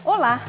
Olá,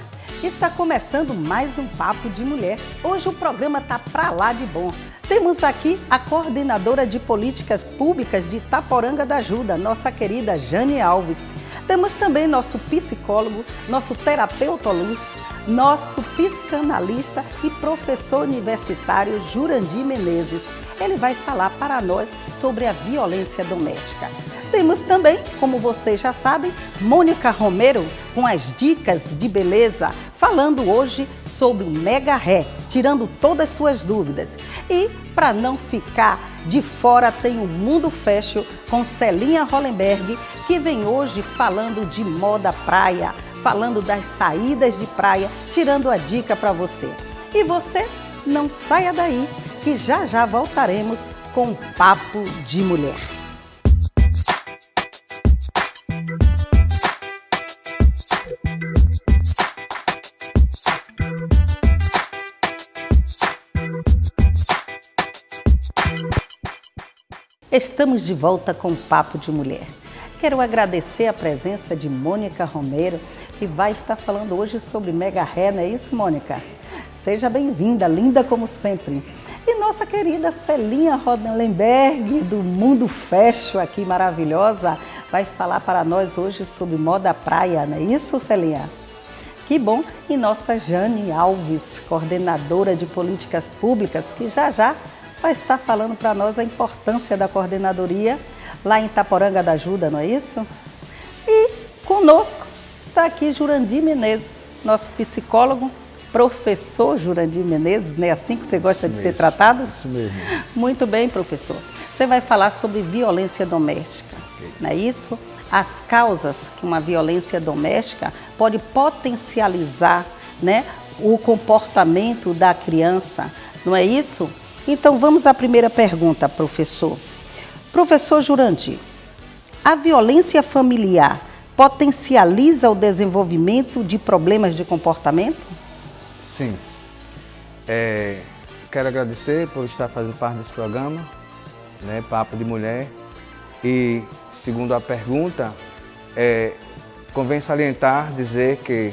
está começando mais um Papo de Mulher. Hoje o programa tá pra lá de bom. Temos aqui a coordenadora de políticas públicas de Itaporanga da Ajuda, nossa querida Jane Alves. Temos também nosso psicólogo, nosso terapeuta holístico, nosso psicanalista e professor universitário Jurandir Menezes. Ele vai falar para nós sobre a violência doméstica. Temos também, como vocês já sabem, Mônica Romero com as dicas de beleza, falando hoje sobre o Mega Ré, tirando todas as suas dúvidas. E, para não ficar de fora, tem o Mundo Fashion com Celinha Hollenberg, que vem hoje falando de moda praia, falando das saídas de praia, tirando a dica para você. E você não saia daí, que já já voltaremos com o Papo de Mulher. Estamos de volta com o Papo de Mulher. Quero agradecer a presença de Mônica Romero, que vai estar falando hoje sobre Mega Ré, não é isso, Mônica? Seja bem-vinda, linda como sempre. E nossa querida Celinha Hollenberg, do Mundo Fashion, aqui maravilhosa, vai falar para nós hoje sobre moda praia, não é isso, Celinha? Que bom! E nossa Jane Alves, coordenadora de políticas públicas, que já vai estar falando para nós a importância da coordenadoria lá em Itaporanga da Ajuda, não é isso? E conosco está aqui Jurandir Menezes, nosso psicólogo, professor Jurandir Menezes, não é assim que você gosta de ser tratado? Isso mesmo. Muito bem, professor. Você vai falar sobre violência doméstica, não é isso? As causas que uma violência doméstica pode potencializar, né, o comportamento da criança, não é isso? Então vamos à primeira pergunta, professor. Professor Jurandir, a violência familiar potencializa o desenvolvimento de problemas de comportamento? Sim. Quero agradecer por estar fazendo parte desse programa, né, Papo de Mulher. E, segundo a pergunta, convém salientar, dizer que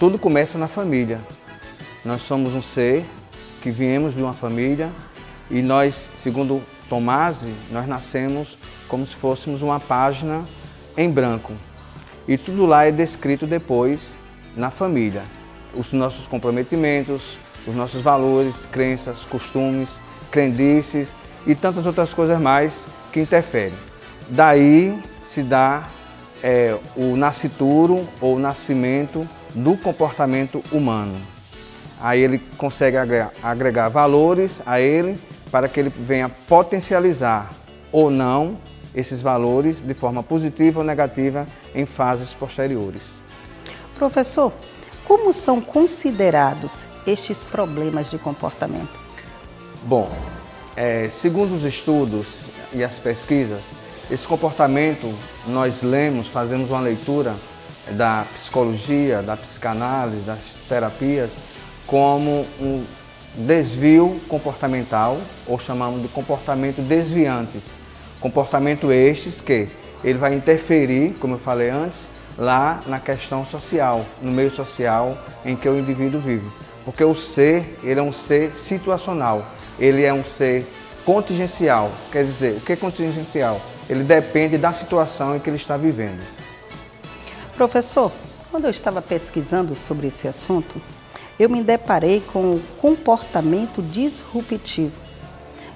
tudo começa na família. Nós somos um ser que viemos de uma família e nós, segundo Tomasi, nós nascemos como se fôssemos uma página em branco. E tudo lá é descrito depois na família. Os nossos comprometimentos, os nossos valores, crenças, costumes, crendices e tantas outras coisas mais que interferem. Daí se dá o nascituro ou o nascimento do comportamento humano. Aí ele consegue agregar valores a ele para que ele venha potencializar ou não esses valores de forma positiva ou negativa em fases posteriores. Professor, como são considerados estes problemas de comportamento? Bom, segundo os estudos e as pesquisas, esse comportamento nós lemos, fazemos uma leitura da psicologia, da psicanálise, das terapias, como um desvio comportamental, ou chamamos de comportamento desviantes. Comportamento estes que ele vai interferir, como eu falei antes, lá na questão social, no meio social em que o indivíduo vive. Porque o ser, ele é um ser situacional, ele é um ser contingencial. Quer dizer, o que é contingencial? Ele depende da situação em que ele está vivendo. Professor, quando eu estava pesquisando sobre esse assunto, eu me deparei com o comportamento disruptivo.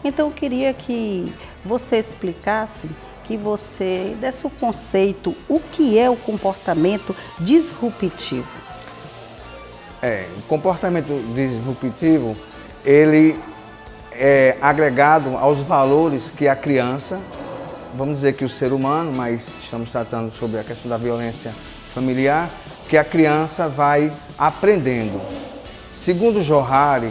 Então eu queria que você explicasse, que você desse o conceito, o que é o comportamento disruptivo. O comportamento disruptivo, ele é agregado aos valores que a criança, vamos dizer que o ser humano, mas estamos tratando sobre a questão da violência familiar, que a criança vai aprendendo. Segundo Johari,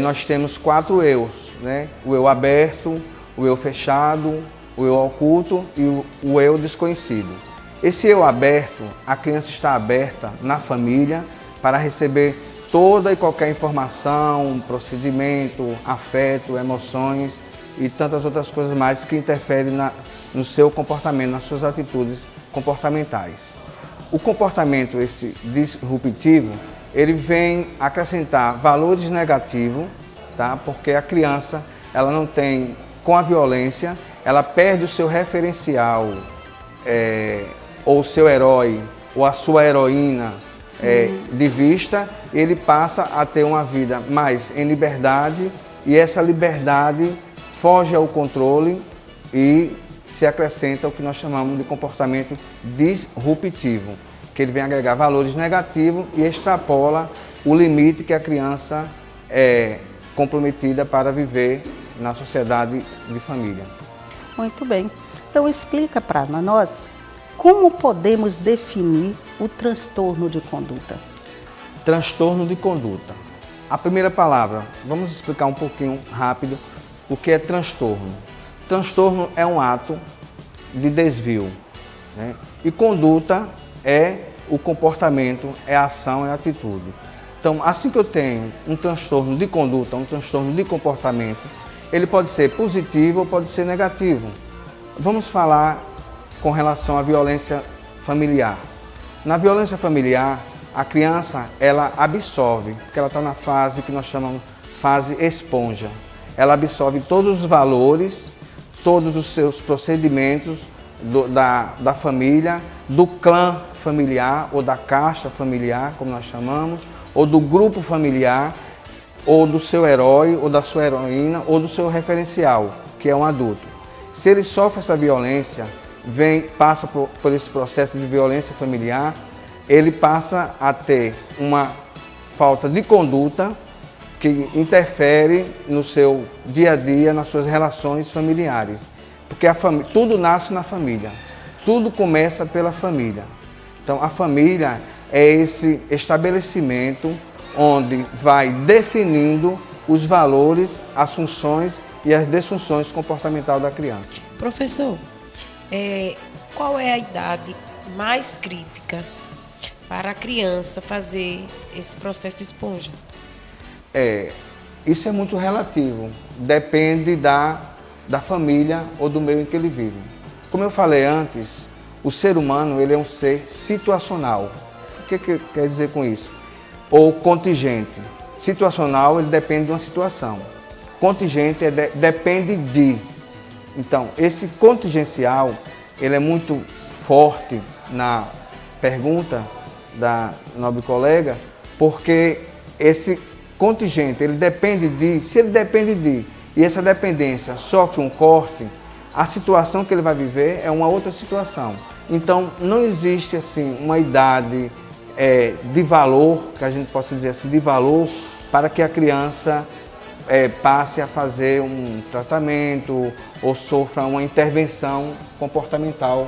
nós temos 4 eus, né? O eu aberto, o eu fechado, o eu oculto e o eu desconhecido. Esse eu aberto, a criança está aberta na família para receber toda e qualquer informação, procedimento, afeto, emoções e tantas outras coisas mais que interferem no seu comportamento, nas suas atitudes comportamentais. o comportamento esse disruptivo, ele vem acrescentar valores negativos, tá? Porque a criança, ela não tem, com a violência, ela perde o seu referencial, ou o seu herói, ou a sua heroína de vista, ele passa a ter uma vida mais em liberdade, e essa liberdade foge ao controle e se acrescenta o que nós chamamos de comportamento disruptivo, que ele vem agregar valores negativos e extrapola o limite que a criança é comprometida para viver na sociedade de família. Muito bem. Então explica para nós como podemos definir o transtorno de conduta. Transtorno de conduta. A primeira palavra, vamos explicar um pouquinho rápido o que é transtorno. Transtorno é um ato de desvio, né? E conduta é o comportamento, é a ação, é a atitude. Então, assim que eu tenho um transtorno de conduta, um transtorno de comportamento, ele pode ser positivo ou pode ser negativo. Vamos falar com relação à violência familiar. Na violência familiar, a criança, ela absorve, porque ela está na fase que nós chamamos fase esponja. Ela absorve todos os valores, todos os seus procedimentos da família, do clã familiar ou da caixa familiar, como nós chamamos, ou do grupo familiar, ou do seu herói, ou da sua heroína, ou do seu referencial, que é um adulto. Se ele sofre essa violência, passa por esse processo de violência familiar, ele passa a ter uma falta de conduta que interfere no seu dia a dia, nas suas relações familiares. Porque tudo nasce na família, tudo começa pela família. Então a família é esse estabelecimento onde vai definindo os valores, as funções e as disfunções comportamentais da criança. Professor, qual é a idade mais crítica para a criança fazer esse processo esponja? Isso é muito relativo, depende da família ou do meio em que ele vive. Como eu falei antes, o ser humano ele é um ser situacional. O que quer dizer com isso? Ou contingente. Situacional, ele depende de uma situação. Contingente depende de. Então, esse contingencial, ele é muito forte na pergunta da nobre colega, porque esse contingente, ele depende de, se ele depende de, e essa dependência sofre um corte, a situação que ele vai viver é uma outra situação. Então, não existe assim uma idade de valor, que a gente possa dizer assim, de valor, para que a criança passe a fazer um tratamento ou sofra uma intervenção comportamental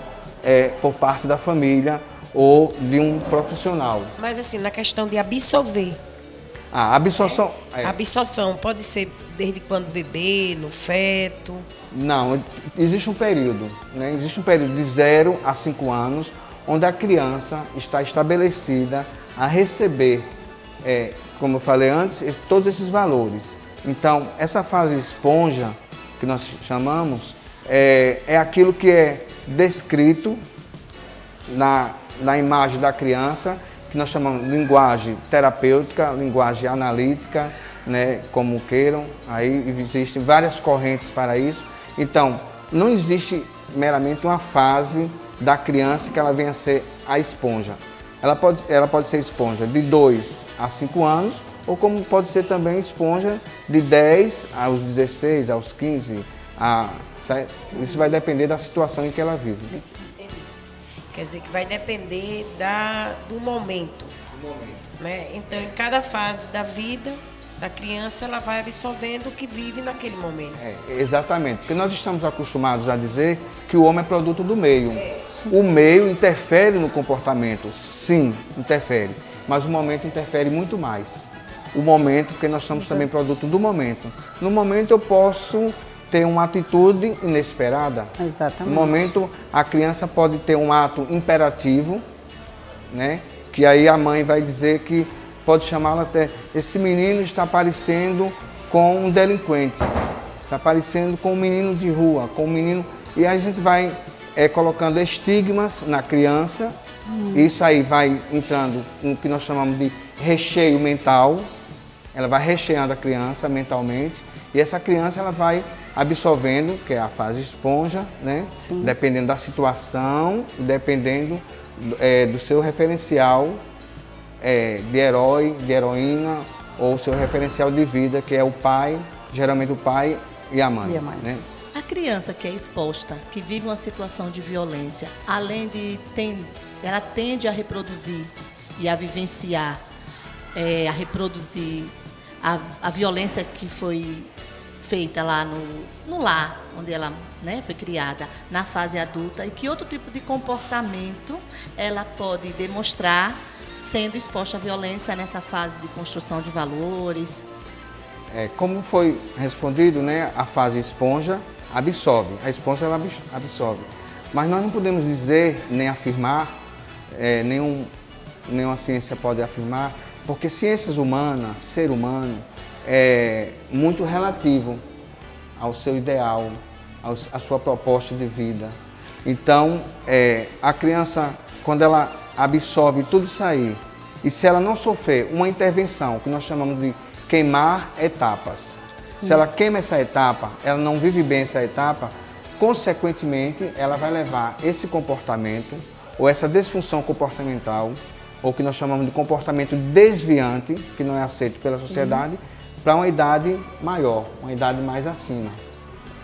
por parte da família ou de um profissional. Mas assim, na questão de absorver. A absorção... A absorção pode ser desde quando bebê, no feto? Não, existe um período, né? Existe um período de 0 a 5 anos, onde a criança está estabelecida a receber, como eu falei antes, todos esses valores. Então, essa fase esponja, que nós chamamos, é aquilo que é descrito na imagem da criança, que nós chamamos de linguagem terapêutica, linguagem analítica, né, como queiram. Aí existem várias correntes para isso. Então, não existe meramente uma fase da criança que ela venha a ser a esponja. Ela pode ser esponja de 2 a 5 anos, ou como pode ser também esponja de 10 aos 16, aos 15. Isso vai depender da situação em que ela vive. Quer dizer que vai depender do momento. Né? Então, em cada fase da vida da criança, ela vai absorvendo o que vive naquele momento. Exatamente, porque nós estamos acostumados a dizer que o homem é produto do meio. O meio interfere no comportamento, sim, interfere, mas o momento interfere muito mais. O momento, porque nós somos também produto do momento. No momento eu posso ter uma atitude inesperada. Exatamente. No momento a criança pode ter um ato imperativo, né? Que aí a mãe vai dizer que pode chamá-la até, esse menino está parecendo com um delinquente, está parecendo com um menino de rua, com um menino... E aí a gente vai colocando estigmas na criança, Isso aí vai entrando no que nós chamamos de recheio mental. Ela vai recheando a criança mentalmente e essa criança ela vai absorvendo, que é a fase esponja, né? Sim. Dependendo da situação, dependendo do seu referencial de herói, de heroína, ou seu referencial de vida, que é o pai, geralmente o pai e a mãe. Né? A criança que é exposta, que vive uma situação de violência, além de ela tende a reproduzir e a vivenciar, a reproduzir a violência que foi feita lá no lar, onde ela, né, foi criada, na fase adulta, e que outro tipo de comportamento ela pode demonstrar sendo exposta à violência nessa fase de construção de valores. Como foi respondido, né, a fase esponja absorve, a esponja ela absorve. Mas nós não podemos dizer, nem afirmar, nenhuma ciência pode afirmar, porque ciências humanas, ser humano, é muito relativo ao seu ideal, à sua proposta de vida. Então, a criança, quando ela absorve tudo isso aí, e se ela não sofrer uma intervenção, que nós chamamos de queimar etapas, sim, se ela queima essa etapa, ela não vive bem essa etapa, consequentemente, ela vai levar esse comportamento, ou essa disfunção comportamental, ou que nós chamamos de comportamento desviante, que não é aceito pela sociedade, para uma idade maior, uma idade mais acima.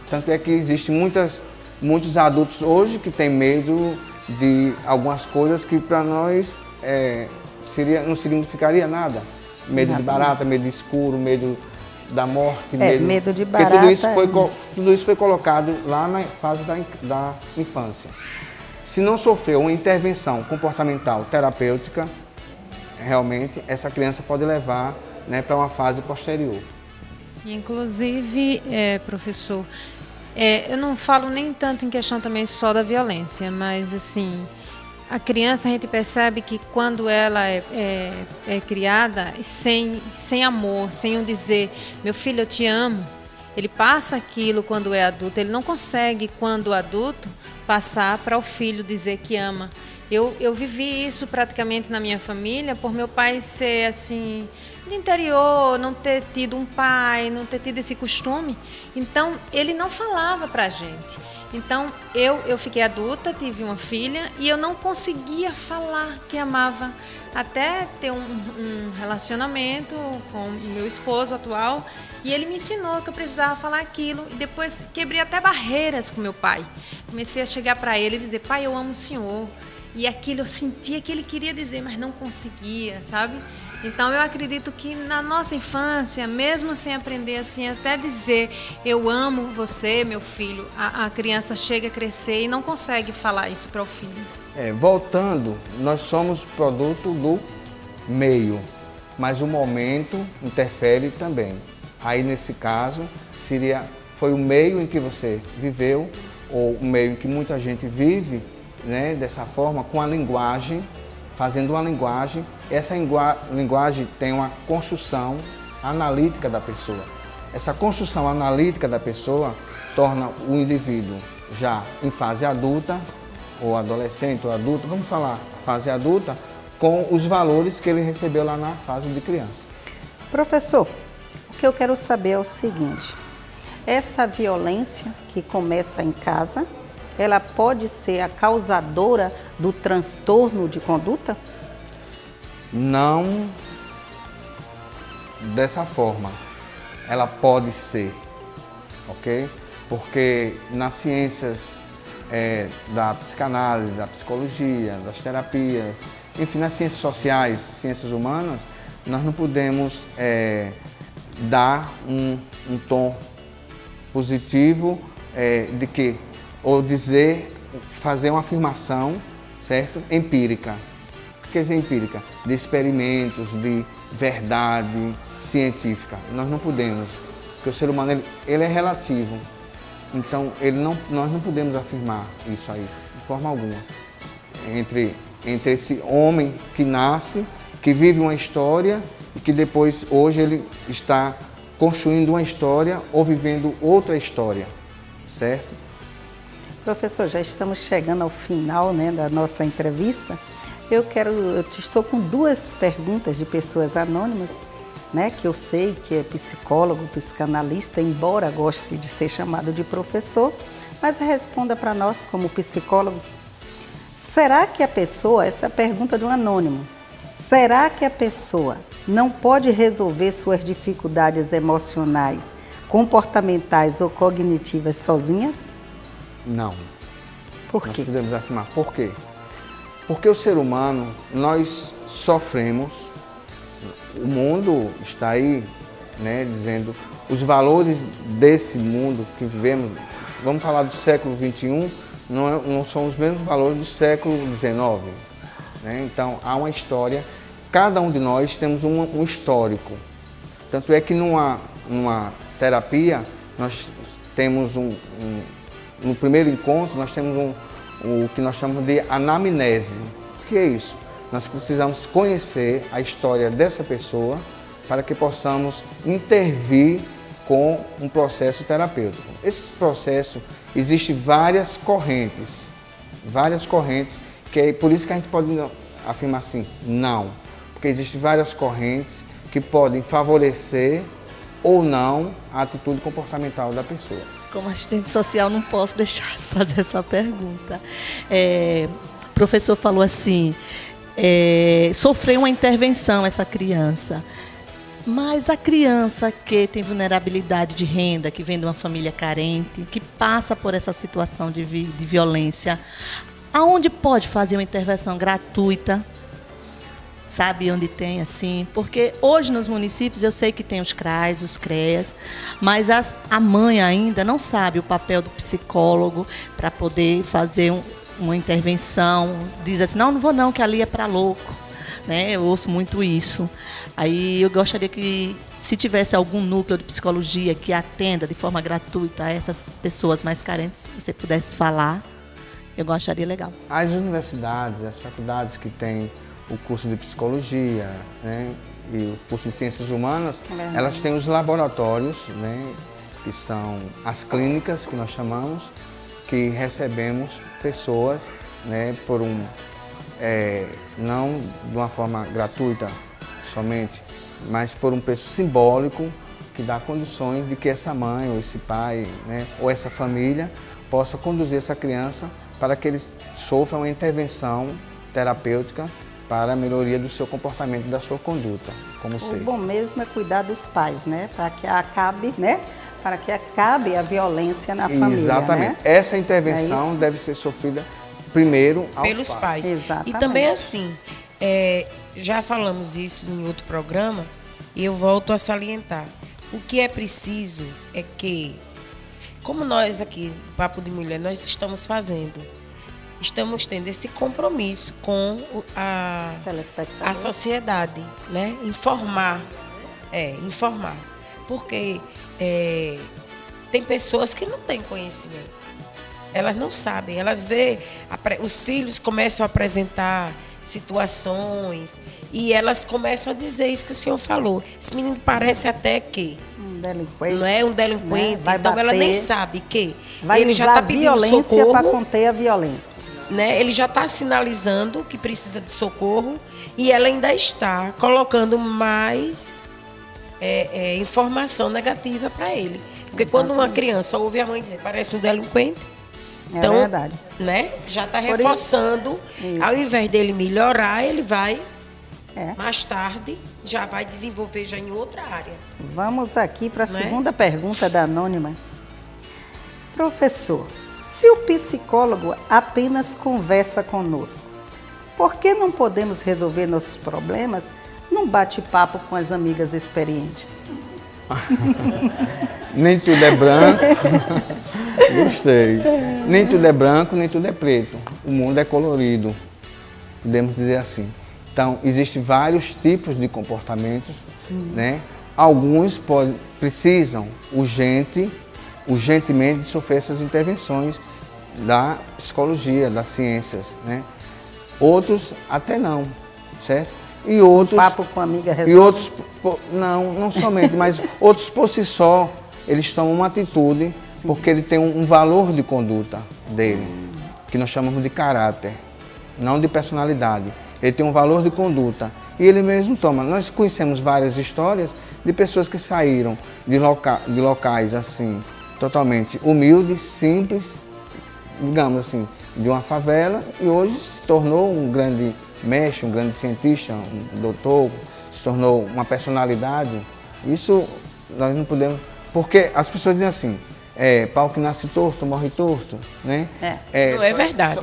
Tanto é que existem muitos adultos hoje que têm medo de algumas coisas que para nós não significaria nada. Medo de barata, medo de escuro, medo da morte, medo de barata. Tudo isso foi colocado lá na fase da infância. Se não sofreu uma intervenção comportamental terapêutica, realmente essa criança pode levar, né, para uma fase posterior. Inclusive, professor, eu não falo nem tanto em questão também só da violência, mas assim, a criança, a gente percebe que quando ela é criada sem amor, sem dizer, meu filho, eu te amo, ele passa aquilo quando é adulto, ele não consegue, quando adulto, passar para o filho dizer que ama. Eu vivi isso praticamente na minha família, por meu pai ser assim, do interior, não ter tido um pai, não ter tido esse costume. Então, ele não falava pra gente. Então, eu fiquei adulta, tive uma filha e eu não conseguia falar que amava. Até ter um relacionamento com o meu esposo atual, e ele me ensinou que eu precisava falar aquilo. E depois quebrei até barreiras com meu pai. Comecei a chegar para ele e dizer, pai, eu amo o senhor. E aquilo eu sentia que ele queria dizer, mas não conseguia, sabe? Então eu acredito que na nossa infância, mesmo sem aprender assim, até dizer eu amo você, meu filho, a criança chega a crescer e não consegue falar isso para o filho. Voltando, nós somos produto do meio, mas o momento interfere também. Aí nesse caso, foi o meio em que você viveu, ou o meio em que muita gente vive, né, dessa forma, com a linguagem, fazendo uma linguagem. Essa linguagem tem uma construção analítica da pessoa. Essa construção analítica da pessoa torna o indivíduo já em fase adulta, ou adolescente, ou adulto, vamos falar fase adulta, com os valores que ele recebeu lá na fase de criança. Professor, o que eu quero saber é o seguinte, essa violência que começa em casa, ela pode ser a causadora do transtorno de conduta? Não dessa forma. Ela pode ser, ok? Porque nas ciências da psicanálise, da psicologia, das terapias, enfim, nas ciências sociais, ciências humanas, nós não podemos dar um tom positivo de que, ou fazer uma afirmação, certo? Empírica. O que é empírica? De experimentos, de verdade científica. Nós não podemos, porque o ser humano ele é relativo. Então nós não podemos afirmar isso aí, de forma alguma. Entre esse homem que nasce, que vive uma história e que depois, hoje, ele está construindo uma história ou vivendo outra história, certo? Professor, já estamos chegando ao final, né, da nossa entrevista. Estou com duas perguntas de pessoas anônimas, né, que eu sei que é psicólogo, psicanalista, embora goste de ser chamado de professor, mas responda para nós como psicólogo. Será que a pessoa, essa é a pergunta de um anônimo, será que a pessoa não pode resolver suas dificuldades emocionais, comportamentais ou cognitivas sozinhas? Não. Por quê? Nós podemos afirmar. Por quê? Porque o ser humano, nós sofremos, o mundo está aí, né, dizendo, os valores desse mundo que vivemos, vamos falar do século XXI, não são os mesmos valores do século XIX. Né? Então, há uma história, cada um de nós temos um histórico. Tanto é que numa terapia, nós temos no primeiro encontro, nós temos o que nós chamamos de anamnese. O que é isso? Nós precisamos conhecer a história dessa pessoa para que possamos intervir com um processo terapêutico. Esse processo existe várias correntes, que é por isso que a gente pode afirmar assim, não, porque existem várias correntes que podem favorecer ou não a atitude comportamental da pessoa. Como assistente social, não posso deixar de fazer essa pergunta. O professor falou assim, sofreu uma intervenção essa criança, mas a criança que tem vulnerabilidade de renda, que vem de uma família carente, que passa por essa situação de violência, aonde pode fazer uma intervenção gratuita? Sabe onde tem, assim? Porque hoje nos municípios eu sei que tem os CRAs, os CREAs, mas a mãe ainda não sabe o papel do psicólogo para poder fazer uma intervenção. Diz assim, não vou não, que ali é para louco. Né? Eu ouço muito isso. Aí eu gostaria que, se tivesse algum núcleo de psicologia que atenda de forma gratuita a essas pessoas mais carentes, se você pudesse falar, eu acharia legal. As universidades, as faculdades que têm o curso de psicologia, né, e o curso de ciências humanas, elas têm os laboratórios, né, que são as clínicas que nós chamamos, que recebemos pessoas, né, por não de uma forma gratuita somente, mas por um preço simbólico que dá condições de que essa mãe ou esse pai, né, ou essa família possa conduzir essa criança para que eles sofram uma intervenção terapêutica para a melhoria do seu comportamento e da sua conduta, como ser. O bom mesmo é cuidar dos pais, né? Para que acabe a violência na família. Exatamente. Né? Essa intervenção deve ser sofrida primeiro pelos pais. Exatamente. E também assim, já falamos isso em outro programa e eu volto a salientar. O que é preciso é que, como nós aqui, Papo de Mulher, nós estamos tendo esse compromisso com a sociedade, né? Informar. Porque tem pessoas que não têm conhecimento. Elas não sabem, elas veem, os filhos começam a apresentar situações e elas começam a dizer isso que o senhor falou. Esse menino parece até que um delinquente, não é um delinquente, né? então ela nem sabe que vai ele já está pedindo socorro para conter a violência. Né? Ele já está sinalizando que precisa de socorro e ela ainda está colocando mais informação negativa para ele. Porque quando uma criança ouve a mãe dizer parece um delinquente, então, verdade. Né, já está reforçando, ao invés dele melhorar, ele vai, mais tarde, já vai desenvolver já em outra área. Vamos aqui para a segunda pergunta da anônima. Professor, se o psicólogo apenas conversa conosco, por que não podemos resolver nossos problemas num bate-papo com as amigas experientes? Nem tudo é branco. Gostei. Nem tudo é branco, nem tudo é preto. O mundo é colorido, podemos dizer assim. Então, existem vários tipos de comportamentos, né? Alguns precisam urgentemente sofrer essas intervenções da psicologia, das ciências, né? Outros até não, certo? E outros... Papo com amiga resolve. E outros, não somente, mas outros por si só, eles tomam uma atitude porque ele tem um valor de conduta dele, que nós chamamos de caráter, não de personalidade. ele tem um valor de conduta e ele mesmo toma. Nós conhecemos várias histórias de pessoas que saíram de locais assim, totalmente humildes, simples, digamos assim, de uma favela e hoje se tornou um grande mestre, um grande cientista, um doutor, se tornou uma personalidade. Isso nós não podemos... Porque as pessoas dizem assim, pau que nasce torto, morre torto, né? Não é verdade.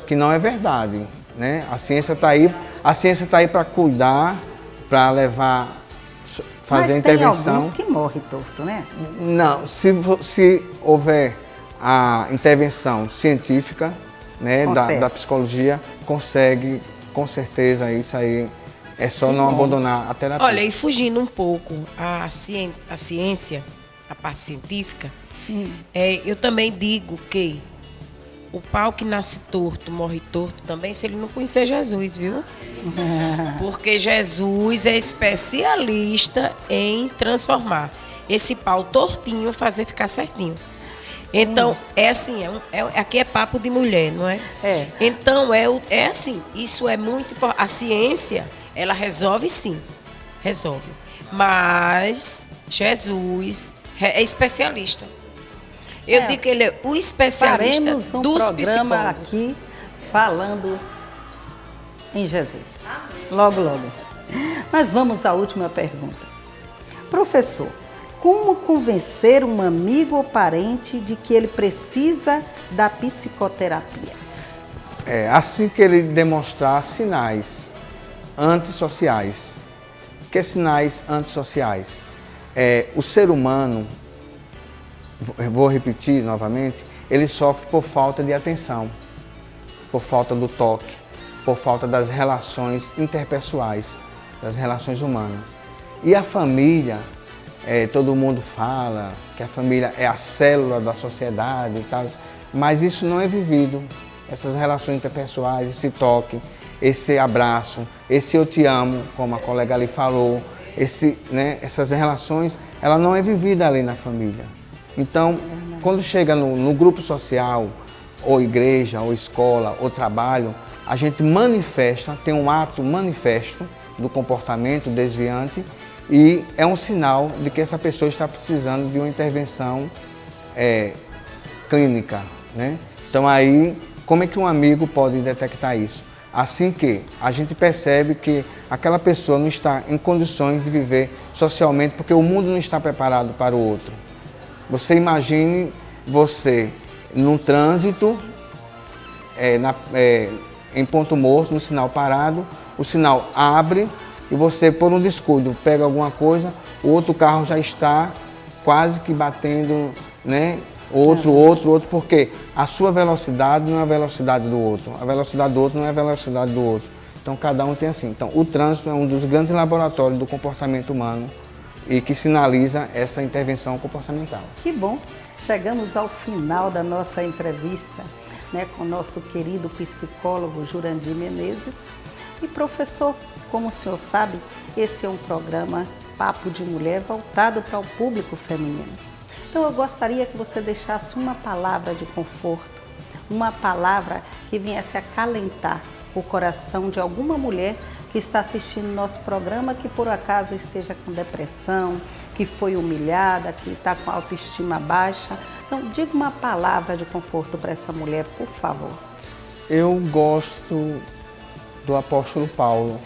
Que não é verdade, né? A ciência está aí para cuidar, para levar, fazer a intervenção. Mas tem alguns que morrem torto, né? Não, se houver a intervenção científica, né, da psicologia, consegue, com certeza, isso aí é só não abandonar a terapia. Olha, e fugindo um pouco a ciência, a parte científica, eu também digo que o pau que nasce torto, morre torto também, se ele não conhecer Jesus, viu? Porque Jesus é especialista em transformar esse pau tortinho, fazer ficar certinho. Então, é assim, aqui é papo de mulher, não é? Então, é assim, isso é muito importante. A ciência, ela resolve sim, resolve. Mas Jesus é especialista. Eu digo que ele é o especialista Faremos um dos programa psicólogos. aqui falando em Jesus. Logo, logo. Mas vamos à última pergunta. Professor, como convencer um amigo ou parente de que ele precisa da psicoterapia? Assim que ele demonstrar sinais antissociais. O que é sinais antissociais? O ser humano, vou repetir novamente, ele sofre por falta de atenção, por falta do toque, por falta das relações interpessoais, das relações humanas. E a família, todo mundo fala que a família é a célula da sociedade e tal, mas isso não é vivido. Essas relações interpessoais, esse toque, esse abraço, esse eu te amo, como a colega ali falou, essas relações, ela não é vivida ali na família. Então, quando chega no grupo social, ou igreja, ou escola, ou trabalho, a gente manifesta, tem um ato manifesto do comportamento desviante e é um sinal de que essa pessoa está precisando de uma intervenção clínica, né? Então aí, como é que um amigo pode detectar isso? Assim que a gente percebe que aquela pessoa não está em condições de viver socialmente porque o mundo não está preparado para o outro. Você imagine você num trânsito, em ponto morto, no sinal parado, o sinal abre e você, por um descuido, pega alguma coisa, o outro carro já está quase que batendo, né? Outro, porque a sua velocidade não é a velocidade do outro, a velocidade do outro não é a velocidade do outro. Então, cada um tem assim. Então, o trânsito é um dos grandes laboratórios do comportamento humano e que sinaliza essa intervenção comportamental. Que bom! Chegamos ao final da nossa entrevista, né, com o nosso querido psicólogo Jurandir Menezes. E professor, como o senhor sabe, esse é um programa Papo de Mulher voltado para o público feminino. Então eu gostaria que você deixasse uma palavra de conforto, uma palavra que viesse acalentar o coração de alguma mulher que está assistindo nosso programa, que por acaso esteja com depressão, que foi humilhada, que está com autoestima baixa. Então, diga uma palavra de conforto para essa mulher, por favor. Eu gosto do apóstolo Paulo,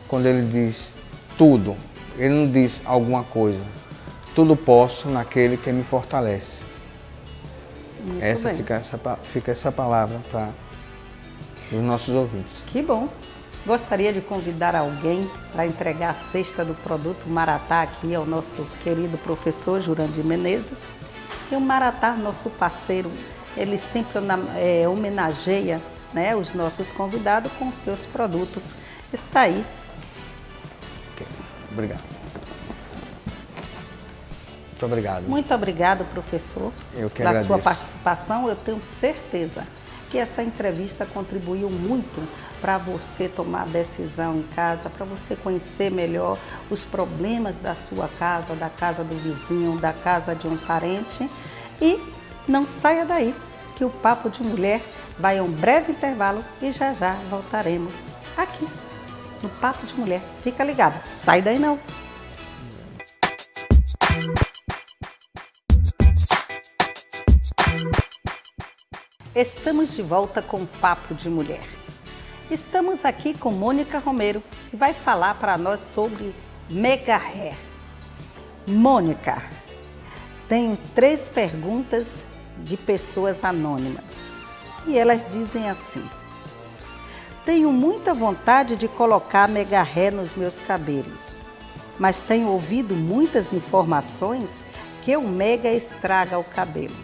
quando ele diz tudo. Ele não diz alguma coisa. Tudo posso naquele que me fortalece. Fica essa palavra para os nossos ouvintes. Que bom! Gostaria de convidar alguém para entregar a cesta do produto Maratá aqui ao nosso querido professor Jurandir Menezes. E o Maratá, nosso parceiro, ele sempre homenageia, né, os nossos convidados com os seus produtos. Está aí. Okay. Obrigado. Muito obrigado. Muito obrigado, professor, pela sua participação. Eu tenho certeza que essa entrevista contribuiu muito para você tomar decisão em casa, para você conhecer melhor os problemas da sua casa, da casa do vizinho, da casa de um parente. E não saia daí, que o Papo de Mulher vai a um breve intervalo e já já voltaremos aqui no Papo de Mulher. Fica ligado, sai daí não. Estamos de volta com o Papo de Mulher. Estamos aqui com Mônica Romero, que vai falar para nós sobre Mega Hair. Mônica, tenho 3 perguntas de pessoas anônimas. E elas dizem assim: tenho muita vontade de colocar Mega Hair nos meus cabelos, mas tenho ouvido muitas informações que o Mega estraga o cabelo.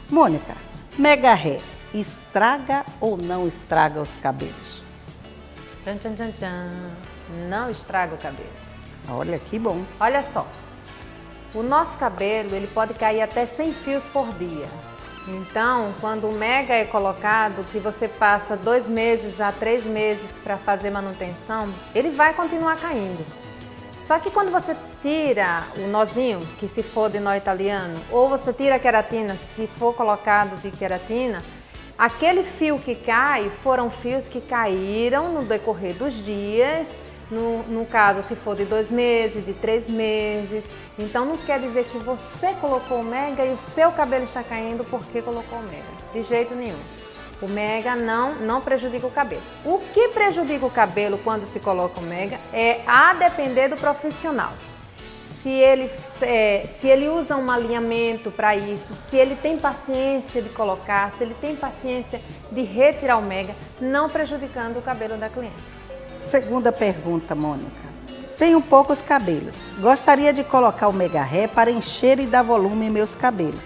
Mônica, Mega Hair estraga ou não estraga os cabelos? Tchan, tchan, tchan, tchan. Não estraga o cabelo. Olha que bom. Olha só, o nosso cabelo ele pode cair até 100 fios por dia. Então, quando o Mega é colocado, que você passa 2 meses a 3 meses para fazer manutenção, ele vai continuar caindo. Só que quando você tira o nozinho, que se for de nó italiano, ou você tira a queratina, se for colocado de queratina, aquele fio que cai foram fios que caíram no decorrer dos dias, no caso, se for de 2 meses, de 3 meses. Então não quer dizer que você colocou o Mega e o seu cabelo está caindo porque colocou o Mega. De jeito nenhum. O Mega não prejudica o cabelo. O que prejudica o cabelo quando se coloca o Mega é a depender do profissional. Se ele usa um alinhamento para isso, se ele tem paciência de colocar, se ele tem paciência de retirar o Mega, não prejudicando o cabelo da cliente. Segunda pergunta, Mônica. Tenho poucos cabelos. Gostaria de colocar o Mega Hair para encher e dar volume em meus cabelos,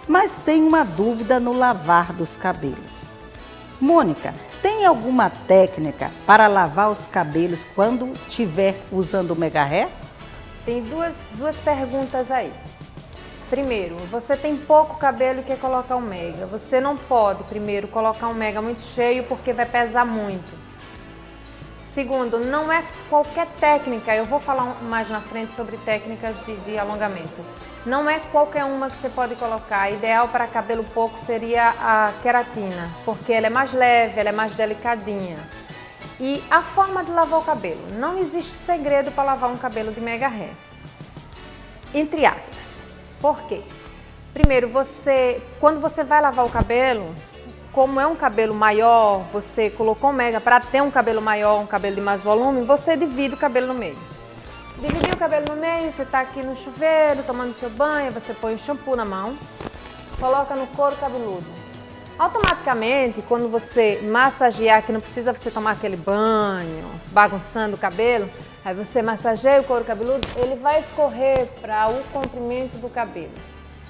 mas tenho uma dúvida no lavar dos cabelos. Mônica, tem alguma técnica para lavar os cabelos quando estiver usando o Mega Hair? Tem duas perguntas aí. Primeiro, você tem pouco cabelo e quer colocar um Mega. Você não pode, primeiro, colocar um Mega muito cheio porque vai pesar muito. Segundo, não é qualquer técnica, eu vou falar mais na frente sobre técnicas de alongamento. Não é qualquer uma que você pode colocar. Ideal para cabelo pouco seria a queratina, porque ela é mais leve, ela é mais delicadinha. E a forma de lavar o cabelo. Não existe segredo para lavar um cabelo de Mega Hair. Entre aspas. Por quê? Primeiro, quando você vai lavar o cabelo, como é um cabelo maior, você colocou o Mega para ter um cabelo maior, um cabelo de mais volume, você divide o cabelo no meio. Dividiu o cabelo no meio, você está aqui no chuveiro, tomando seu banho, você põe o shampoo na mão, coloca no couro cabeludo. Automaticamente, quando você massagear, que não precisa você tomar aquele banho, bagunçando o cabelo, aí você massageia o couro cabeludo, ele vai escorrer para o comprimento do cabelo.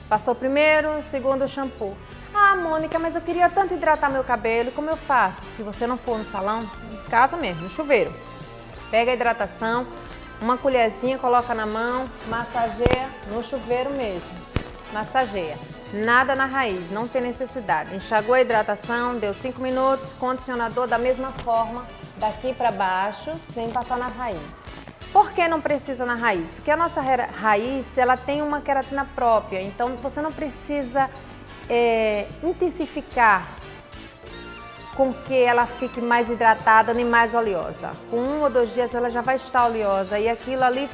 Passou primeiro, segundo o shampoo. Ah, Mônica, mas eu queria tanto hidratar meu cabelo, como eu faço? Se você não for no salão, em casa mesmo, no chuveiro. Pega a hidratação, uma colherzinha, coloca na mão, massageia no chuveiro mesmo. Massageia. Nada na raiz, não tem necessidade. Enxagou a hidratação, deu 5 minutos, condicionador da mesma forma, daqui para baixo, sem passar na raiz. Por que não precisa na raiz? Porque a nossa raiz, ela tem uma queratina própria, então você não precisa intensificar com que ela fique mais hidratada nem mais oleosa. Com 1 ou 2 dias ela já vai estar oleosa e aquilo ali,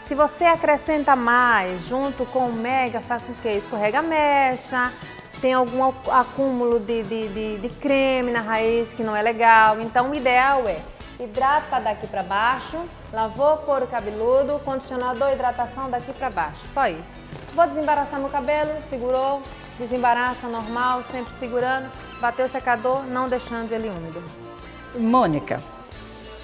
se você acrescenta mais junto com o Mega, faz com que escorrega a mecha, tem algum acúmulo de creme na raiz que não é legal. Então o ideal é hidrata daqui para baixo, lavou o couro cabeludo, condicionador, hidratação daqui para baixo, só isso. Vou desembaraçar meu cabelo, segurou, desembaraça normal, sempre segurando, bateu o secador, não deixando ele úmido. Mônica,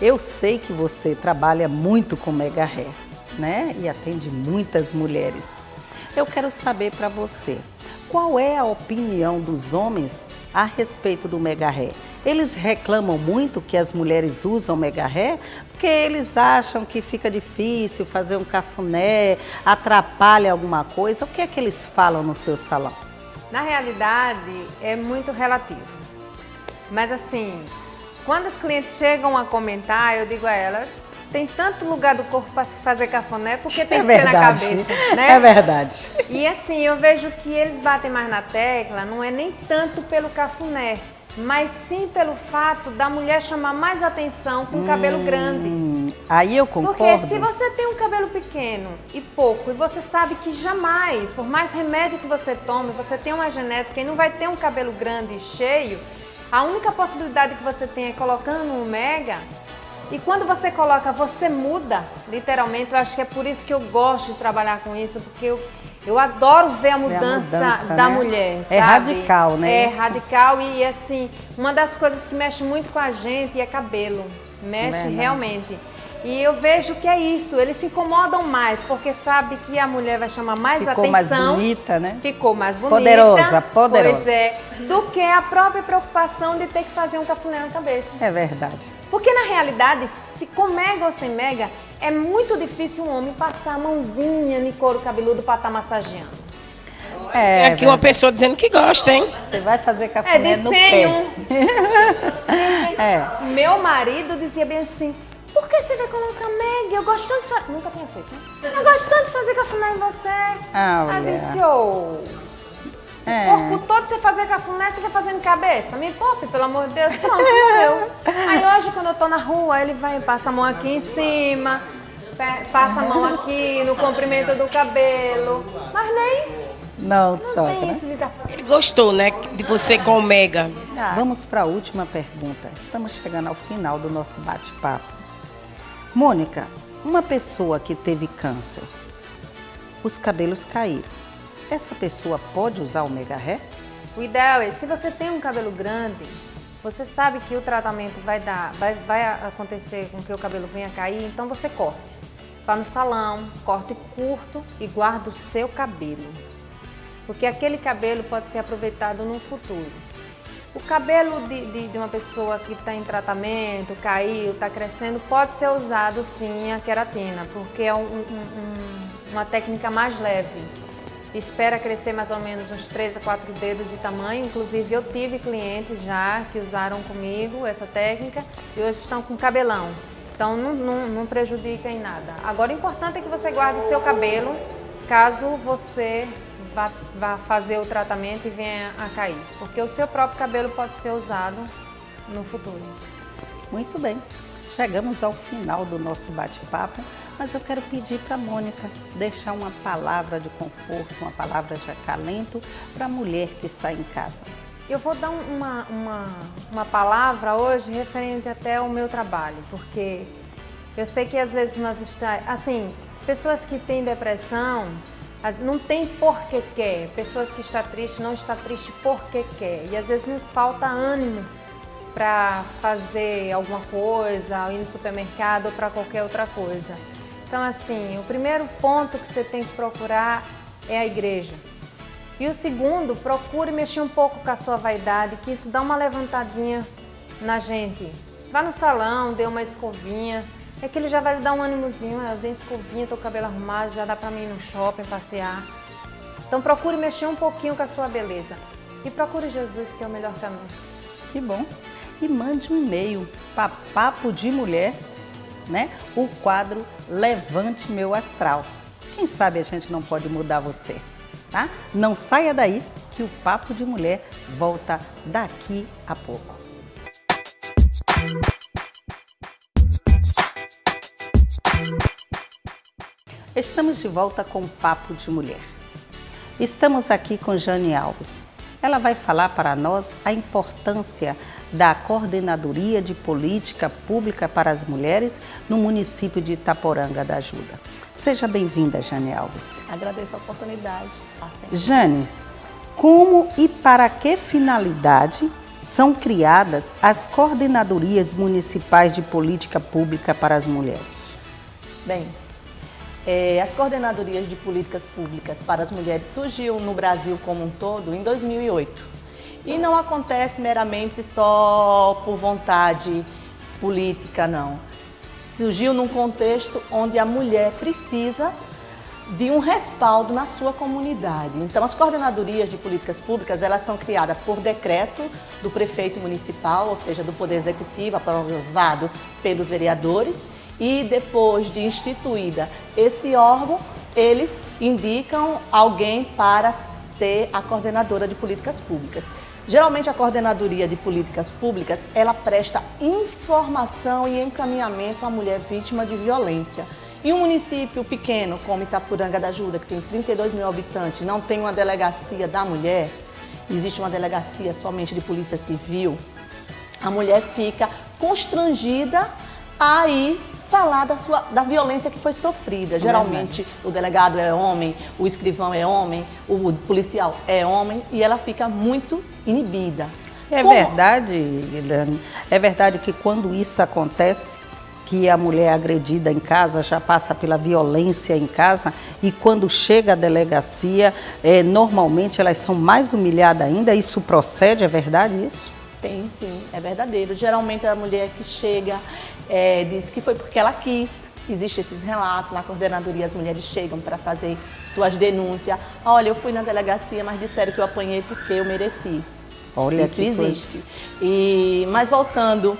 eu sei que você trabalha muito com Mega Hair, né? E atende muitas mulheres. Eu quero saber para você, qual é a opinião dos homens a respeito do Mega Hair? Eles reclamam muito que as mulheres usam Mega Hair porque eles acham que fica difícil fazer um cafuné, atrapalha alguma coisa. O que é que eles falam no seu salão? Na realidade, é muito relativo. Mas assim, quando as clientes chegam a comentar, eu digo a elas, tem tanto lugar do corpo para se fazer cafuné, porque tem que ser na cabeça, né? É verdade. E assim, eu vejo que eles batem mais na tecla, não é nem tanto pelo cafuné, mas sim pelo fato da mulher chamar mais atenção com o cabelo grande. Aí eu concordo. Porque se você tem um cabelo pequeno e pouco, e você sabe que jamais, por mais remédio que você tome, você tem uma genética e não vai ter um cabelo grande e cheio, a única possibilidade que você tem é colocando um ômega. E quando você coloca, você muda, literalmente. Eu acho que é por isso que eu gosto de trabalhar com isso, porque eu adoro ver a mudança da né? mulher, sabe? É radical, né? É isso? radical e, assim, uma das coisas que mexe muito com a gente é cabelo. Mexe realmente. E eu vejo que é isso, eles se incomodam mais, porque sabe que a mulher vai chamar mais Ficou atenção. mais bonita, né? Ficou mais bonita. Poderosa. Pois é, do que a própria preocupação de ter que fazer um cafuné na cabeça. É verdade. Porque na realidade, se com mega ou sem mega, é muito difícil um homem passar a mãozinha no couro cabeludo para estar massageando. É aqui uma pessoa dizendo que gosta, hein? Você vai fazer cafuné no pé. Meu marido dizia bem assim, por que você vai colocar mega? Eu gosto tanto de fazer... Nunca tinha feito, né? Eu gosto tanto de fazer cafuné em você. Mulher. Disse, corpo todo você fazer cafuné, você quer fazer em cabeça? Me poupe, pelo amor de Deus. Pronto, morreu. Aí hoje, quando eu tô na rua, ele vai, passa a mão aqui em cima, passa a mão aqui no comprimento do cabelo. Mas nem... Não, Tem sogra. esse de... Ele gostou, né? De você com ômega. Vamos para a última pergunta. Estamos chegando ao final do nosso bate-papo. Mônica, uma pessoa que teve câncer, os cabelos caíram. Essa pessoa pode usar ômega hair? O ideal é, se você tem um cabelo grande, você sabe que o tratamento vai acontecer com que o cabelo venha cair, então você corte. Vá no salão, corte curto e guarda o seu cabelo. Porque aquele cabelo pode ser aproveitado no futuro. O cabelo de uma pessoa que está em tratamento, caiu, está crescendo, pode ser usado sim a queratina, porque é uma técnica mais leve. Espera crescer mais ou menos uns 3 a 4 dedos de tamanho. Inclusive eu tive clientes já que usaram comigo essa técnica e hoje estão com cabelão. Então não prejudica em nada. Agora o importante é que você guarde o seu cabelo caso você vá fazer o tratamento e venha a cair. Porque o seu próprio cabelo pode ser usado no futuro. Muito bem. Chegamos ao final do nosso bate-papo, mas eu quero pedir para a Mônica deixar uma palavra de conforto, uma palavra de acalento para a mulher que está em casa. Eu vou dar uma palavra hoje referente até ao meu trabalho, porque eu sei que às vezes nós estamos... Assim, pessoas que têm depressão, não tem porque quer. Pessoas que estão tristes, não está triste porque quer. E às vezes nos falta ânimo para fazer alguma coisa, ou ir no supermercado ou para qualquer outra coisa. Então, assim, o primeiro ponto que você tem que procurar é a igreja. E o segundo, procure mexer um pouco com a sua vaidade, que isso dá uma levantadinha na gente. Vá no salão, dê uma escovinha, é que ele já vai lhe dar um ânimozinho, eu dei escovinha, tô com o cabelo arrumado, já dá para mim ir no shopping, passear. Então procure mexer um pouquinho com a sua beleza. E procure Jesus, que é o melhor caminho. Que bom. E mande um e-mail para Papo de Mulher, né? O quadro Levante Meu Astral. Quem sabe a gente não pode mudar você, tá? Não saia daí que o Papo de Mulher volta daqui a pouco. Estamos de volta com o Papo de Mulher. Estamos aqui com Jane Alves. Ela vai falar para nós a importância da Coordenadoria de Política Pública para as Mulheres no município de Itaporanga da Ajuda. Seja bem-vinda, Jane Alves. Agradeço a oportunidade. Jane, como e para que finalidade são criadas as Coordenadorias Municipais de Política Pública para as Mulheres? Bem, as Coordenadorias de Políticas Públicas para as Mulheres surgiu no Brasil como um todo em 2008. E não acontece meramente só por vontade política, não. Surgiu num contexto onde a mulher precisa de um respaldo na sua comunidade. Então, as coordenadorias de políticas públicas, elas são criadas por decreto do prefeito municipal, ou seja, do Poder Executivo, aprovado pelos vereadores, e depois de instituída esse órgão, eles indicam alguém para ser a coordenadora de políticas públicas. Geralmente a Coordenadoria de Políticas Públicas, ela presta informação e encaminhamento à mulher vítima de violência. Em um município pequeno, como Itapuranga da Ajuda, que tem 32 mil habitantes, não tem uma delegacia da mulher, existe uma delegacia somente de polícia civil, a mulher fica constrangida a ir falar da violência que foi sofrida. Geralmente o delegado é homem, o escrivão é homem, o policial é homem e ela fica muito inibida. É verdade, Eliane, é verdade que quando isso acontece, que a mulher é agredida em casa, já passa pela violência em casa e quando chega à delegacia, normalmente elas são mais humilhadas ainda, isso procede, é verdade isso? Tem sim, é verdadeiro. Geralmente a mulher que chega diz que foi porque ela quis. Existem esses relatos, na coordenadoria as mulheres chegam para fazer suas denúncias. Olha, eu fui na delegacia, mas disseram que eu apanhei porque eu mereci. Olha, isso existe. Mas voltando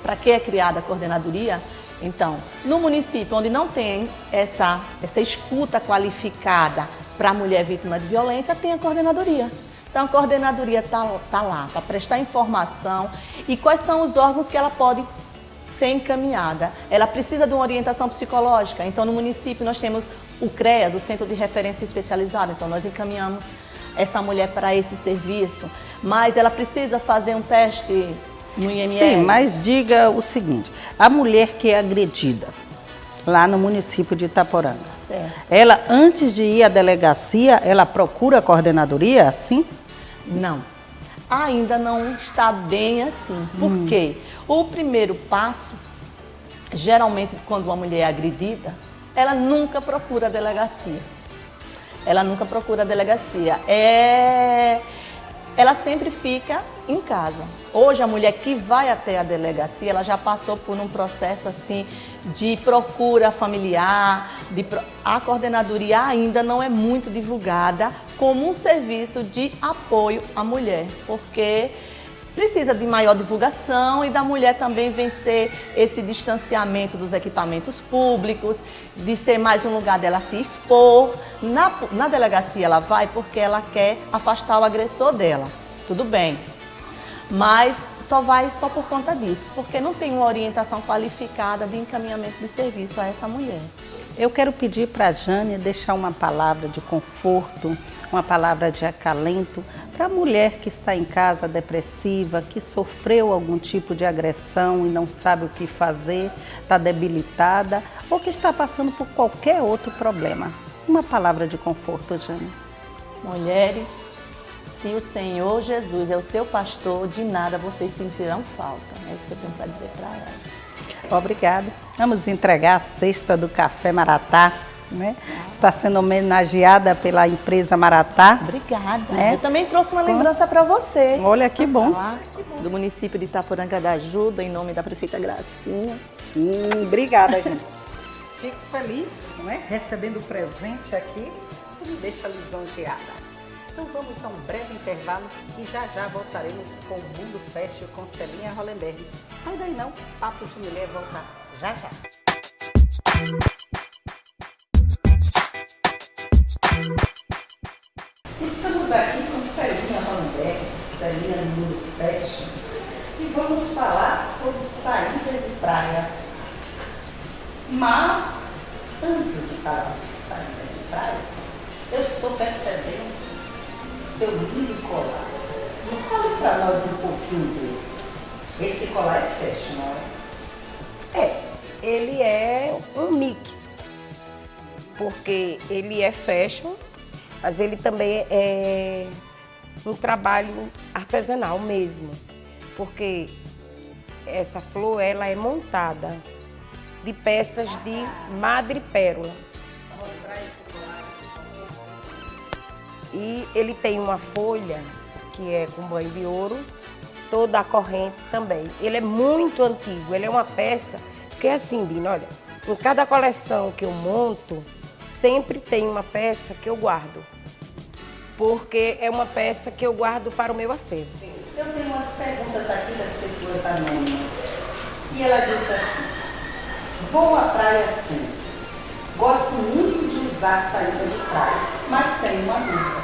para que é criada a coordenadoria, então, no município onde não tem essa escuta qualificada para a mulher vítima de violência, tem a coordenadoria. Então, a coordenadoria está lá para prestar informação e quais são os órgãos que ela pode ser encaminhada. Ela precisa de uma orientação psicológica. Então, no município, nós temos o CREAS, o Centro de Referência Especializado. Então, nós encaminhamos essa mulher para esse serviço. Mas ela precisa fazer um teste no IML. Sim, mas diga o seguinte, a mulher que é agredida lá no município de Itaporanga, certo. Ela, antes de ir à delegacia, ela procura a coordenadoria, assim? Não, ainda não está bem assim. Por quê? O primeiro passo, geralmente quando uma mulher é agredida, ela nunca procura a delegacia. Ela nunca procura a delegacia. Ela sempre fica em casa. Hoje a mulher que vai até a delegacia, ela já passou por um processo assim de procura familiar, a coordenadoria ainda não é muito divulgada como um serviço de apoio à mulher, porque precisa de maior divulgação e da mulher também vencer esse distanciamento dos equipamentos públicos, de ser mais um lugar dela se expor. Na delegacia ela vai porque ela quer afastar o agressor dela, tudo bem. Mas só vai só por conta disso, porque não tem uma orientação qualificada de encaminhamento de serviço a essa mulher. Eu quero pedir para a Jane deixar uma palavra de conforto, uma palavra de acalento para a mulher que está em casa depressiva, que sofreu algum tipo de agressão e não sabe o que fazer, está debilitada ou que está passando por qualquer outro problema. Uma palavra de conforto, Jane. Mulheres, se o Senhor Jesus é o seu pastor, de nada vocês sentirão falta. É isso que eu tenho para dizer para elas. Obrigada. Vamos entregar a cesta do Café Maratá, né? Está sendo homenageada pela empresa Maratá. Obrigada. Né? Eu também trouxe uma lembrança para você. Olha que bom. Do município de Itaporanga da Ajuda, em nome da prefeita Gracinha. Obrigada, gente. Fico feliz, né? Recebendo o presente aqui. Isso me deixa lisonjeada. Então vamos a um breve intervalo e já voltaremos com o Mundo Fashion com Celinha Hollenberg. Sai daí não, Papo de Mulher volta já. Estamos aqui com Celinha Hollenberg, Celinha do Mundo Fashion, e vamos falar sobre saída de praia. Mas, antes de falar sobre saída de praia, eu estou percebendo seu lindo colar. Fale para nós um pouquinho dele. Esse colar é fashion, não é? Ele é um mix, porque ele é fashion, mas ele também é um trabalho artesanal mesmo, porque essa flor ela é montada de peças de madrepérola. E ele tem uma folha que é com banho de ouro, toda a corrente também. Ele é muito antigo, ele é uma peça que é assim, Dina, olha, em cada coleção que eu monto, sempre tem uma peça que eu guardo, porque é uma peça que eu guardo para o meu acervo. Eu tenho umas perguntas aqui das pessoas anônimas. E ela diz assim, vou à praia sim, gosto muito de usar saída de praia, mas tenho uma dúvida.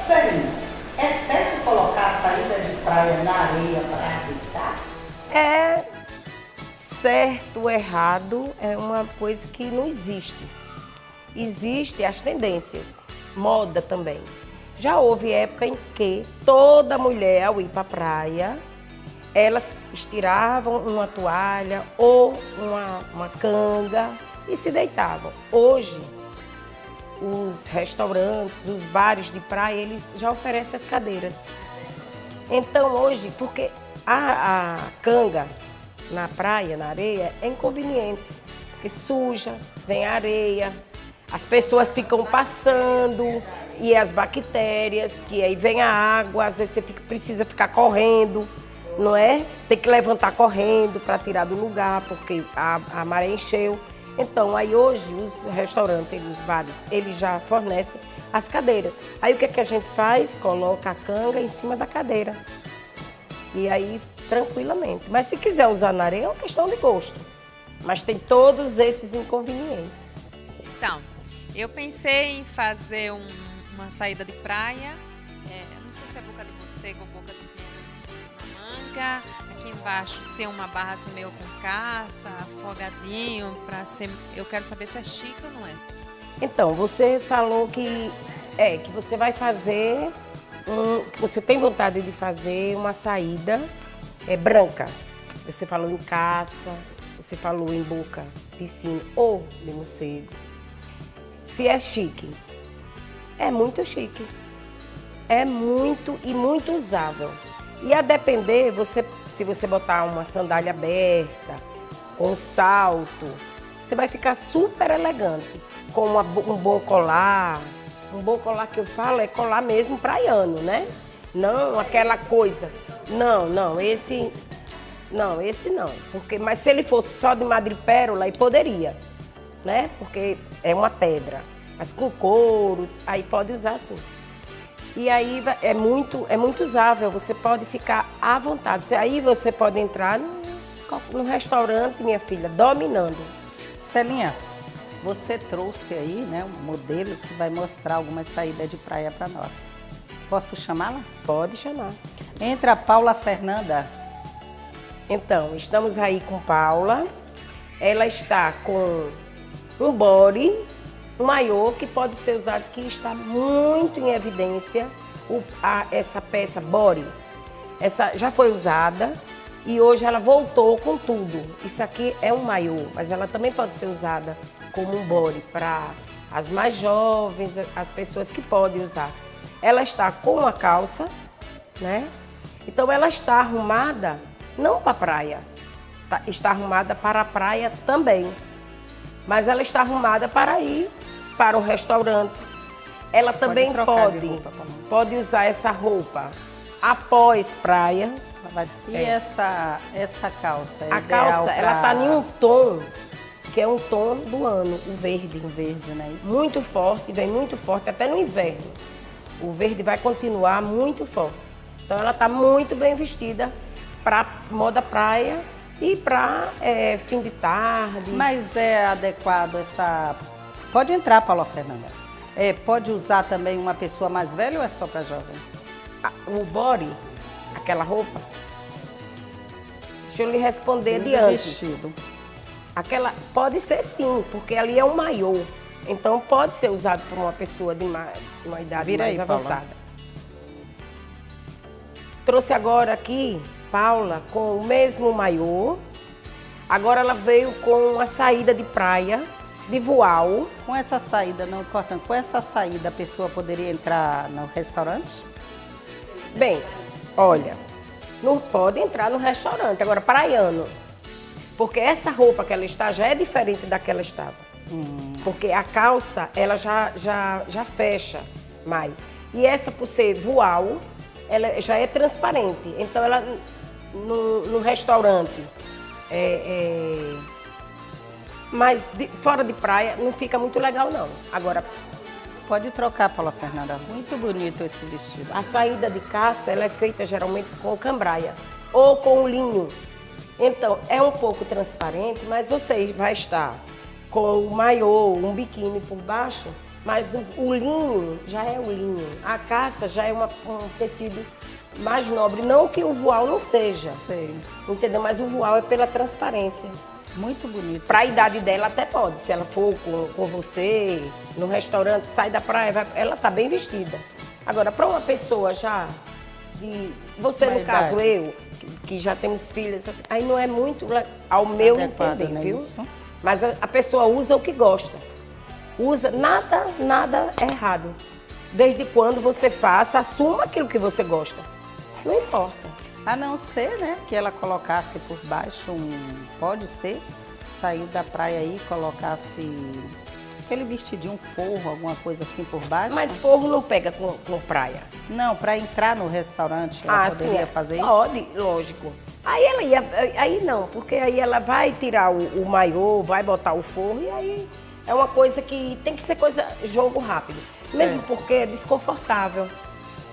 Celinha, é certo colocar a saída de praia na areia para habitar? É certo ou errado é uma coisa que não existe. Existem as tendências, moda também. Já houve época em que toda mulher, ao ir para a praia, elas estiravam uma toalha ou uma canga e se deitavam. Hoje, os restaurantes, os bares de praia, eles já oferecem as cadeiras. Então, hoje, porque a canga na praia, na areia, é inconveniente, porque suja, vem areia, as pessoas ficam passando e as bactérias, que aí vem a água, às vezes você precisa ficar correndo, não é? Tem que levantar correndo para tirar do lugar, porque a maré encheu. Então, aí hoje, os restaurantes, os bares, eles já fornecem as cadeiras. Aí o que é que a gente faz? Coloca a canga em cima da cadeira. E aí, tranquilamente. Mas se quiser usar na areia, é uma questão de gosto. Mas tem todos esses inconvenientes. Então, eu pensei em fazer uma saída de praia. Eu não sei se é boca de morcego ou boca de manga. Aqui embaixo ser uma barra assim meio com caça, afogadinho, para ser. Eu quero saber se é chique ou não é. Então, você falou que você vai fazer, que você tem vontade de fazer uma saída branca. Você falou em caça, você falou em boca de sino ou de morcego. Se é chique, é muito chique. É muito e muito usável. E a depender, se você botar uma sandália aberta, com um salto, você vai ficar super elegante. Com um bom colar. Um bom colar que eu falo é colar mesmo praiano, né? Não aquela coisa. Não, esse não. Mas se ele fosse só de madrepérola, aí poderia, né? Porque é uma pedra. Mas com couro, aí pode usar sim. E aí é muito usável, você pode ficar à vontade. Aí você pode entrar no restaurante, minha filha, dominando. Celinha, você trouxe aí, né, um modelo que vai mostrar algumas saídas de praia para nós. Posso chamá-la? Pode chamar. Entra a Paula Fernanda. Então, estamos aí com Paula. Ela está com um body, um maiô que pode ser usado, que está muito em evidência, essa peça body. Essa já foi usada e hoje ela voltou com tudo. Isso aqui é um maiô, mas ela também pode ser usada como um body para as mais jovens, as pessoas que podem usar. Ela está com uma calça, né? Então ela está arrumada não para a praia, está arrumada para a praia também. Mas ela está arrumada para ir para um restaurante. Ela também pode usar essa roupa após praia. E essa calça? A calça, ela está em um tom, que é um tom do ano, o verde. O verde, né? Isso. Muito forte, vem muito forte, até no inverno. O verde vai continuar muito forte. Então ela está muito bem vestida para moda praia e para fim de tarde. Mas é adequado essa... Pode entrar, Paula Fernanda. Pode usar também uma pessoa mais velha ou é só para jovem? O body, aquela roupa, deixa eu lhe responder de antes. Vestido. Aquela pode ser sim, porque ali é um maiô. Então pode ser usado por uma pessoa de uma idade mais avançada. Paula. Trouxe agora aqui, Paula, com o mesmo maiô. Agora ela veio com uma saída de praia, de voal. Com essa saída, não importante, com essa saída a pessoa poderia entrar no restaurante? Bem, olha, não pode entrar no restaurante, agora praiano. Porque essa roupa que ela está já é diferente da que ela estava. Porque a calça, ela já fecha mais. E essa, por ser voal, ela já é transparente. Então, ela no restaurante, mas fora de praia, não fica muito legal, não. Agora, pode trocar, Paula Fernanda. Muito bonito esse vestido. A saída de caça, ela é feita geralmente com cambraia ou com linho. Então, é um pouco transparente, mas você vai estar com o maiô, um biquíni por baixo, Mas o linho já é o linho. A caça já é um tecido mais nobre. Não que o voal não seja. Sei. Entendeu? Mas o voal é pela transparência. Muito bonito. Para a idade dela até pode. Se ela for com você, no restaurante, sai da praia, ela tá bem vestida. Agora, para uma pessoa já, você no caso, eu, que já temos filhas, assim, aí não é muito ao meu entender, né, viu? isso? Mas a pessoa usa o que gosta. Usa nada é errado. Desde quando você faça, assuma aquilo que você gosta. Não importa. A não ser, né, que ela colocasse por baixo pode ser, sair da praia aí e colocasse aquele vestidinho, um forro, alguma coisa assim por baixo. Mas forro não pega com praia. Não, para entrar no restaurante ela poderia sim, fazer isso? Pode, lógico. Aí não, porque aí ela vai tirar o maiô, vai botar o forro e aí é uma coisa que tem que ser jogo rápido. Mesmo porque é desconfortável.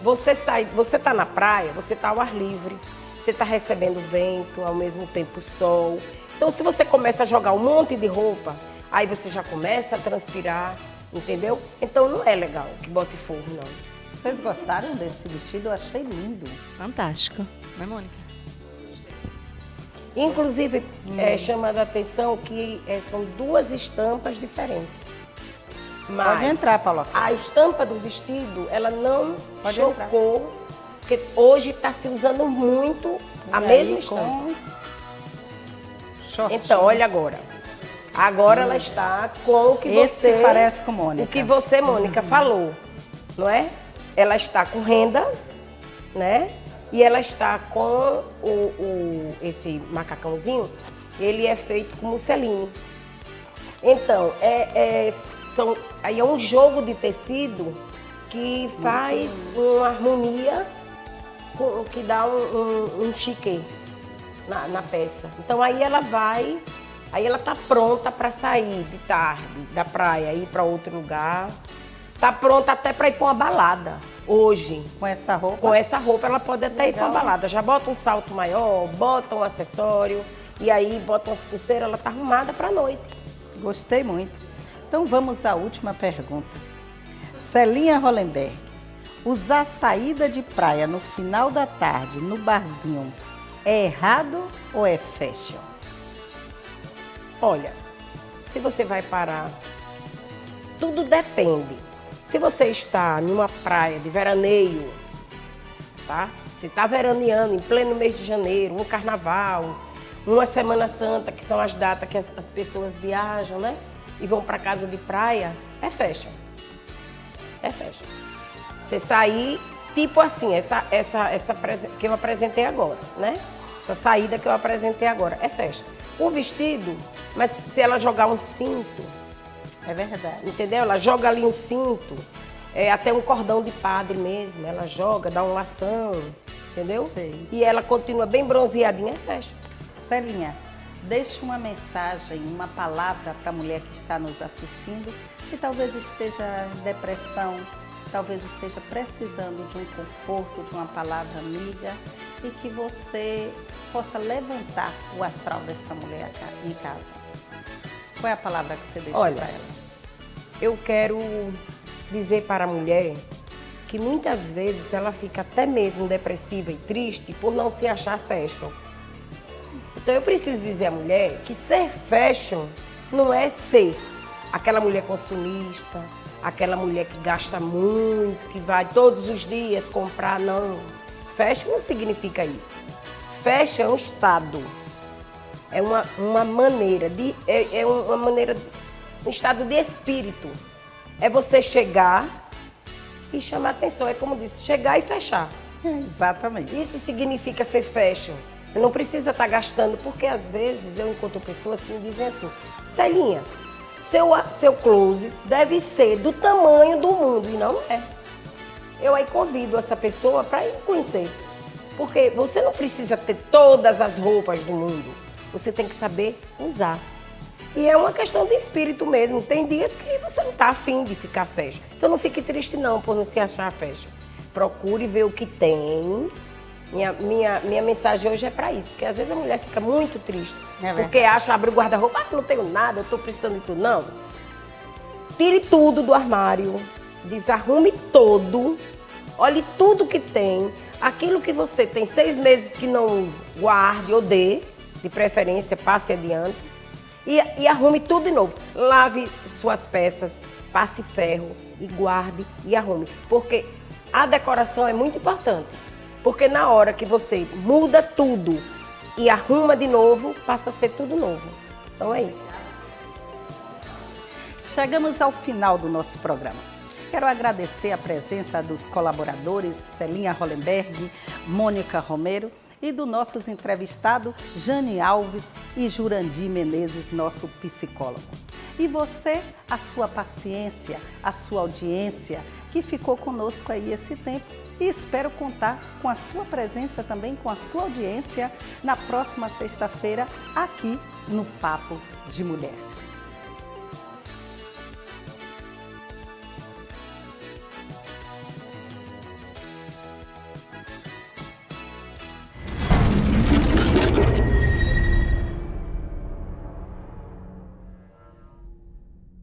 Você tá na praia, você tá ao ar livre, você tá recebendo vento, ao mesmo tempo sol. Então se você começa a jogar um monte de roupa, aí você já começa a transpirar, entendeu? Então não é legal que bote forro, não. Vocês gostaram desse vestido? Eu achei lindo. Fantástico, né, Mônica? Inclusive, chamando a atenção que são duas estampas diferentes. Mas Pode entrar, Paula. a estampa do vestido, ela não Pode chocou, porque hoje está se usando muito a mesma estampa. Shortinho. Então, olha agora. Agora ela está com o que Esse parece com Mônica. O que você, Mônica, falou, não é? Ela está com renda, né? E ela está com esse macacãozinho, ele é feito com musseline. Então, aí é um jogo de tecido que faz uma harmonia, que dá um chique na peça. Então aí ela tá pronta para sair de tarde da praia, ir para outro lugar. Tá pronta até para ir para uma balada hoje. Com essa roupa? Com essa roupa ela pode até ir para uma balada. Já bota um salto maior, bota um acessório e aí bota umas pulseiras, ela tá arrumada para a noite. Gostei muito. Então vamos à última pergunta. Celinha Hollenberg, usar saída de praia no final da tarde no barzinho é errado ou é fashion? Olha, se você vai parar, tudo depende. Se você está numa praia de veraneio, tá? Se está veraneando em pleno mês de janeiro, um carnaval, uma Semana Santa, que são as datas que as pessoas viajam, né? E vão para casa de praia, é fashion. É fashion. Você sair, tipo assim, essa que eu apresentei agora, né? Essa saída que eu apresentei agora, é fashion. O vestido, mas se ela jogar um cinto, É verdade. entendeu? Ela joga ali um cinto, até um cordão de padre mesmo, ela joga, dá um lação, entendeu? Sei. E ela continua bem bronzeadinha, é fashion. Celinha, deixe uma mensagem, uma palavra para a mulher que está nos assistindo que talvez esteja em depressão, talvez esteja precisando de um conforto, de uma palavra amiga e que você possa levantar o astral desta mulher em casa. Qual é a palavra que você deixa para ela? Eu quero dizer para a mulher que muitas vezes ela fica até mesmo depressiva e triste por não se achar fashion. Então eu preciso dizer à mulher que ser fashion não é ser aquela mulher consumista, aquela mulher que gasta muito, que vai todos os dias comprar, não. Fashion não significa isso. Fashion é um estado, é uma maneira, um estado de espírito. É você chegar e chamar atenção, é como disse, chegar e fechar. Exatamente. Isso significa ser fashion. Não precisa estar gastando, porque às vezes eu encontro pessoas que me dizem assim, Celinha, seu close deve ser do tamanho do mundo, e não é. Eu aí convido essa pessoa para ir conhecer. Porque você não precisa ter todas as roupas do mundo, você tem que saber usar. E é uma questão de espírito mesmo. Tem dias que você não está afim de ficar fashion. Então não fique triste não por não se achar fashion. Procure ver o que tem. Minha mensagem hoje é para isso, porque às vezes a mulher fica muito triste. Porque acha, abre o guarda-roupa, não tenho nada, eu estou precisando de tudo. Não. Tire tudo do armário, desarrume todo, olhe tudo que tem. Aquilo que você tem 6 meses que não usa, guarde ou dê, de preferência, passe adiante. E arrume tudo de novo. Lave suas peças, passe ferro e guarde e arrume. Porque a decoração é muito importante. Porque na hora que você muda tudo e arruma de novo, passa a ser tudo novo. Então é isso. Chegamos ao final do nosso programa. Quero agradecer a presença dos colaboradores Celinha Hollenberg, Mônica Romero e dos nossos entrevistados Jane Alves e Jurandir Menezes, nosso psicólogo. E você, a sua paciência, a sua audiência, que ficou conosco aí esse tempo. E espero contar com a sua presença também, com a sua audiência, na próxima sexta-feira, aqui no Papo de Mulher.